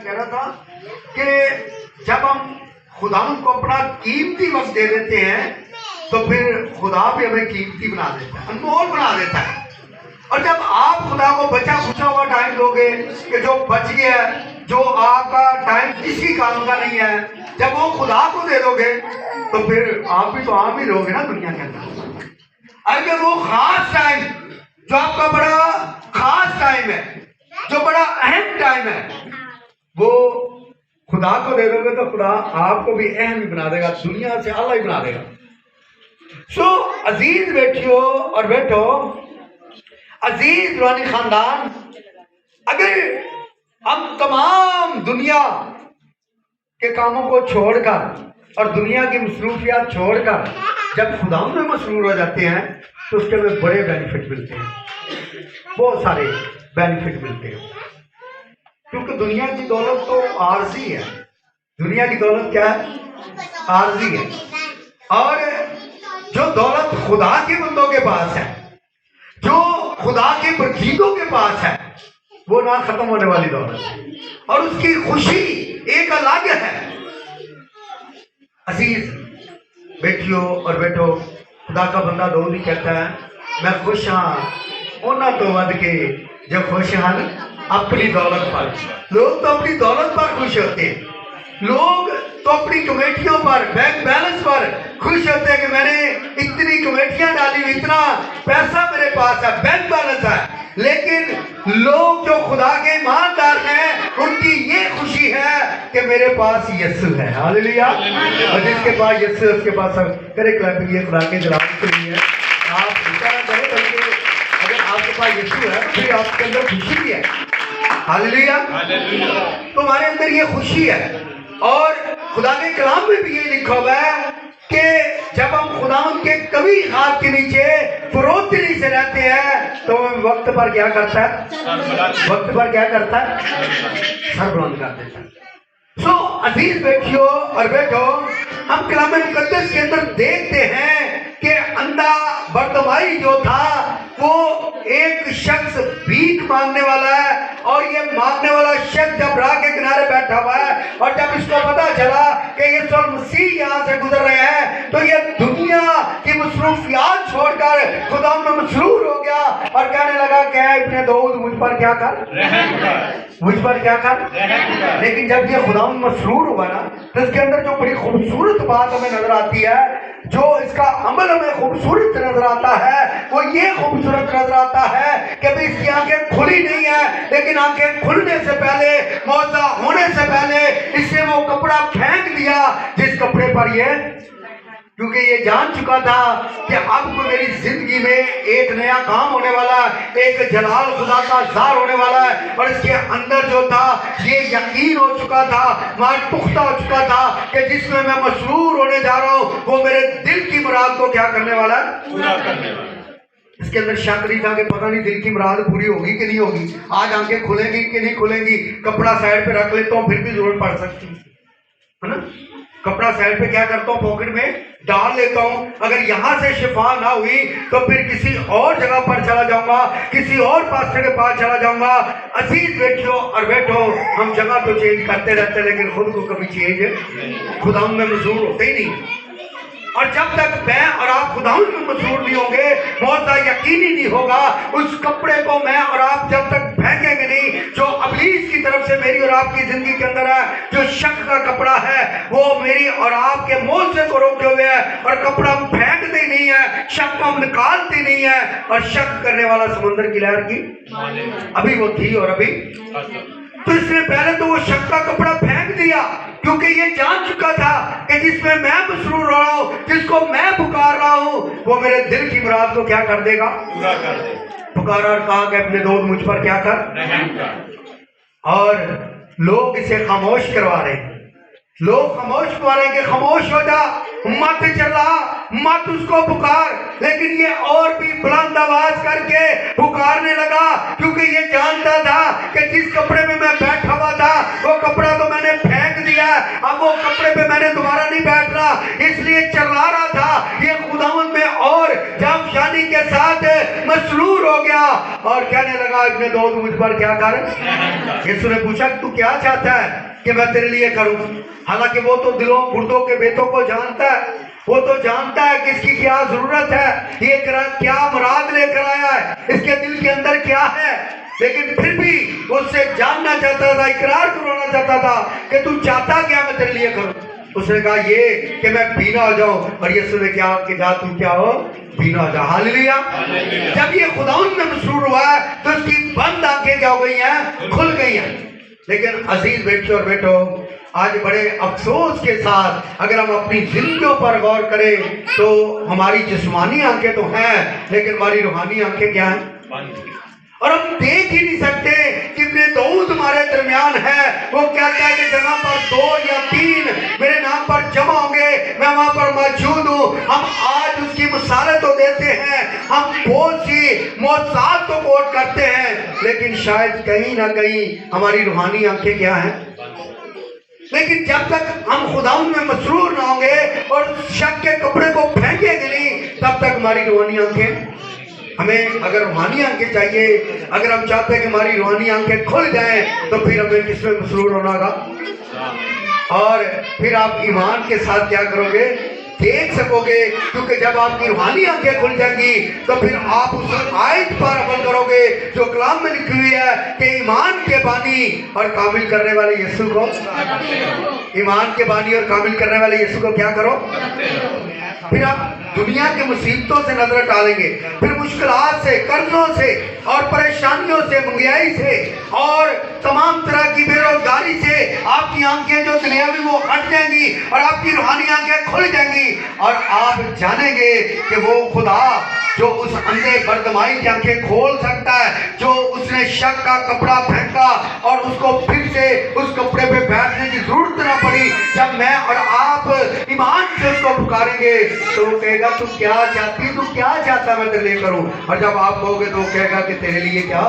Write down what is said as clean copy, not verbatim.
کہہ رہا تھا کہ جب ہم خداوند کو اپنا قیمتی وقت دے دیتے ہیں تو پھر خدا بھی ہمیں قیمتی بنا دیتا ہے، انمول بنا دیتا ہے. اور جب آپ خدا کو بچا کھچا ہوا ٹائم دو گے کہ جو بچ گیا جو آپ کا ٹائم کسی کام کا نہیں ہے، جب وہ خدا کو دے دو گے تو پھر آپ بھی تو عام ہی رہو گے نا دنیا کے اندر. اگر وہ خاص ٹائم جو آپ کا بڑا خاص ٹائم ہے، جو بڑا اہم ٹائم ہے، وہ خدا کو دے دو گے تو خدا آپ کو بھی اہم ہی بنا دے گا، دنیا سے اعلیٰ ہی بنا دے گا. سو عزیز بیٹھیو اور بیٹھو، عزیز روحانی خاندان، اگر ہم تمام دنیا کے کاموں کو چھوڑ کر اور دنیا کی مصروفیات چھوڑ کر جب خدا میں مشغول ہو جاتے ہیں تو اس کے ہمیں بڑے بینیفٹ ملتے ہیں، بہت سارے بینیفٹ ملتے ہیں. کیونکہ دنیا کی دولت تو عارضی ہے، دنیا کی دولت کیا ہے؟ عارضی ہے. اور جو دولت خدا کے بندوں کے پاس ہے، جو خدا کے برکیتوں کے پاس ہے، وہ نہ ختم ہونے والی دولت ہے اور اس کی خوشی ایک الگ ہے. عزیز بیٹھیو اور بیٹھو، خدا کا بندہ داؤد ہی کہتا ہے میں خوش ہاں اونا تو ود کے جو خوش ہیں اپنی دولت پر. لوگ تو اپنی دولت پر خوش ہوتے ہیں، لوگ تو اپنی کمیٹیوں پر، بینک بیلنس پر خوش ہوتے ہیں کہ میں نے اتنی کمیٹیاں ڈالی ہوئی، اتنا پیسہ میرے پاس ہے، بینک بیلنس ہے. لیکن لوگ جو خدا کے ایماندار ہیں ان کی یہ خوشی ہے کہ میرے پاس یسوع ہے. ہاللیلویا. اور جس کے پاس یسوع اس کے پاس سب کرے کلیپنگ. یہ خدا کے جلال کے لیے ہے. آپ اشارہ کریں بلکہ اگر آپ کے پاس یسوع ہے پھر آپ کے اندر خوشی بھی ہے. ہاللیلویا. تو ہمارے اندر یہ خوشی ہے. اور خدا کے کلام میں بھی یہ لکھا ہوا ہے کہ جب ہم خداوند کے کبھی ہاتھ کے نیچے فروتنی سے رہتے ہیں تو وقت پر کیا کرتا ہے؟ وقت پر کیا کرتا ہے؟ سر بلند کر دیتا ہے. سو عزیز بیٹھیو اور بیٹھو، ہم کلام مقدس کے اندر دیکھتے ہیں کہ اندھا بردمائی جو تھا وہ ایک شخص بھیک مانگنے والا ہے، اور یہ مانگنے والا شخص جب راہ کے کنارے بیٹھا ہوا ہے اور جب اس کو پتا چلا کہ یسوع مسیح یہاں سے گزر رہے ہیں تو یہ دنیا کی مصروفیات چھوڑ کر خدا میں مسرور ہو گیا اور کہنے لگا کہ اے ابن داؤد مجھ پر کیا کر، مجھ پر کیا کر. لیکن جب یہ خدا میں مسرور ہوا نا تو اس کے اندر جو بڑی خوبصورت بات ہمیں نظر آتی ہے، جو اس کا عمل ہمیں خوبصورت نظر آتا ہے، وہ یہ خوبصورت نظر آتا ہے کہ بھی اس کی آنکھیں کھلی نہیں ہیں، لیکن آنکھیں کھلنے سے پہلے، موعظہ ہونے سے پہلے اس سے وہ کپڑا پھینک دیا جس کپڑے پر یہ، کیونکہ یہ جان چکا تھا کہ اب تو میری زندگی میں ایک نیا کام ہونے والا ہے، ایک جلال خدا کا ظاہر ہونے والا ہے. اور اس کے اندر جو تھا یہ یقین ہو چکا تھا، مار پختہ ہو چکا تھا کہ جس میں میں مسرور ہونے جا رہا ہوں وہ میرے دل کی مراد کو کیا کرنے والا ہے؟ پورا کرنے والا. اس کے اندر شک نہیں تھا کہ پتہ نہیں دل کی مراد پوری ہوگی کہ نہیں ہوگی، آج آنکھیں کھلیں گی کہ نہیں کھلیں گی، کپڑا سائڈ پہ رکھ لیتا ہوں پھر بھی ضرورت پڑ سکتی ہے نا. کپڑا سائڈ پہ کیا کرتا ہوں، پاکٹ میں ڈال لیتا ہوں. اگر یہاں سے شفا نہ ہوئی تو پھر کسی اور جگہ پر چلا جاؤں گا، کسی اور پاسٹر کے پاس چلا جاؤں گا. عزیز بیٹھو اور بیٹھو، ہم جگہ تو چینج کرتے رہتے لیکن خود کو کبھی چینج خدا میں مشہور ہوتے ہی نہیں. اور جب تک میں اور آپ خدا میں مسرور نہیں ہوں گے، موعظہ یقینی نہیں ہوگا. اس کپڑے کو میں اور آپ جب تک پھینکیں گے نہیں جو ابلیس کی طرف سے میری اور آپ کی زندگی کے اندر ہے، جو شک کا کپڑا ہے وہ میری اور آپ کے موعظے کو روکے ہوئے ہے، اور کپڑا ہم پھینکتے ہی نہیں ہے، شک کو ہم نکالتے نہیں ہے. اور شک کرنے والا سمندر کی لہر کی ابھی وہ تھی اور ابھی، تو اس نے پہلے تو وہ شک کا کپڑا پھینک دیا کیونکہ یہ جان چکا تھا کہ جس میں مسرور ہو رہا ہوں، جس کو میں پکار رہا ہوں، وہ میرے دل کی مراد کو کیا کر دے گا، پورا کر دے گا. پکارا اور کہا کہ اپنے داؤد مجھ پر کیا کر، رحم کر. اور لوگ اسے خاموش کروا رہے ہیں، لوگ خاموش کروا رہے ہیں کہ خاموش ہو جا، مت چلا، مت اس کو پکار. لیکن یہ اور بھی بلند آواز کر کے پکارنے لگا کیونکہ یہ جانتا تھا کہ جس کپڑے میں بیٹھا ہوا تھا وہ کپڑا تو میں نے پھینک دیا، اب وہ کپڑے پہ میں نے دوبارہ نہیں بیٹھنا، اس لیے چلا رہا تھا. یہ خداوند میں اور جام شانی کے ساتھ مسرور ہو گیا اور کہنے لگا ابن داؤد مجھ پر کیا کر. یسوع نے پوچھا تو کیا چاہتا ہے کہ میں تیرے لیے کروں. حالانکہ وہ تو دلوں مردوں کے بیتوں کو جانتا ہے, وہ تو جانتا ہے کہ اس کی کیا ضرورت ہے, یہ کیا مراد لے کر آیا ہے, اس کے دل کے اندر کیا ہے. لیکن پھر بھی اس سے جاننا چاہتا تھا, اقرار کروانا چاہتا تھا کہ تو چاہتا کیا میں تیرے لیے کروں. اس نے کہا یہ کہ میں بینا ہو جاؤں. اور یسوع نے کیا کہ جا تو کیا ہو, بینا ہو جا. ہاللویا. جب یہ خداوند میں مسرور ہوا ہے تو اس کی بند آنکھیں کیا ہو گئی ہیں, کھل گئی ہیں. لیکن عزیز بیٹی اور بیٹو, آج بڑے افسوس کے ساتھ اگر ہم اپنی زندگیوں پر غور کریں تو ہماری جسمانی آنکھیں تو ہیں لیکن ہماری روحانی آنکھیں کیا ہیں, اور ہم دیکھ ہی نہیں سکتے کہ ابن داؤد ہمارے درمیان ہے. وہ کہتا ہے کہ جگہ پر 2 یا 3 میرے نام پر جمع ہوں گے, میں وہاں پر موجود ہوں. ہم آج اس کی مثالیں تو دیتے ہیں, ہم بہت سی معجزات تو کوٹ کرتے ہیں, لیکن شاید کہیں نہ کہیں ہماری روحانی آنکھیں کیا ہیں. لیکن جب تک ہم خداوند میں مسرور نہ ہوں گے اور شک کے کپڑے کو پھینکیں گے نہیں, تب تک ہماری روحانی آنکھیں. ہمیں اگر روحانی آنکھیں چاہیے, اگر ہم چاہتے ہیں کہ ہماری روحانی آنکھیں کھل جائیں, تو پھر ہمیں کس میں مسرور ہونا گا. اور پھر آپ ایمان کے ساتھ کیا کرو گے, دیکھ سکو گے. کیونکہ جب آپ کی روحانی آنکھیں کھل جائیں گی تو پھر آپ اس آیت پر عمل کرو گے جو کلام میں لکھی ہوئی ہے کہ ایمان کے بانی اور کامل کرنے والے یسوع کو, ایمان کے بانی اور کامل کرنے والے یسوع کو کیا کرو. پھر آپ دنیا کے مصیبتوں سے نظر ڈالیں گے, پھر مشکلات سے, قرضوں سے اور پریشانیوں سے, مہنگائی سے اور تمام طرح کی بے روزگاری سے آپ کی آنکھیں جو دنیاوی وہ ہٹ جائیں گی اور آپ کی روحانی آنکھیں کھل جائیں گی. اور آپ جانیں گے کہ وہ خدا جو اس اندھے بردمائی کی آنکھیں کھول سکتا ہے, جو اس نے شک کا کپڑا پھینکا اور اس کو پھر سے اس کپڑے پہ بیٹھنے کی ضرورت نہ پڑی. جب میں اور آپ ایمان سے اس کو پکاریں گے تو وہ کہے گا تو کیا چاہتی, تو کیا چاہتا میں تیرے لیے کروں. اور جب آپ کہو گے تو وہ کہے گا کہ تیرے لیے کیا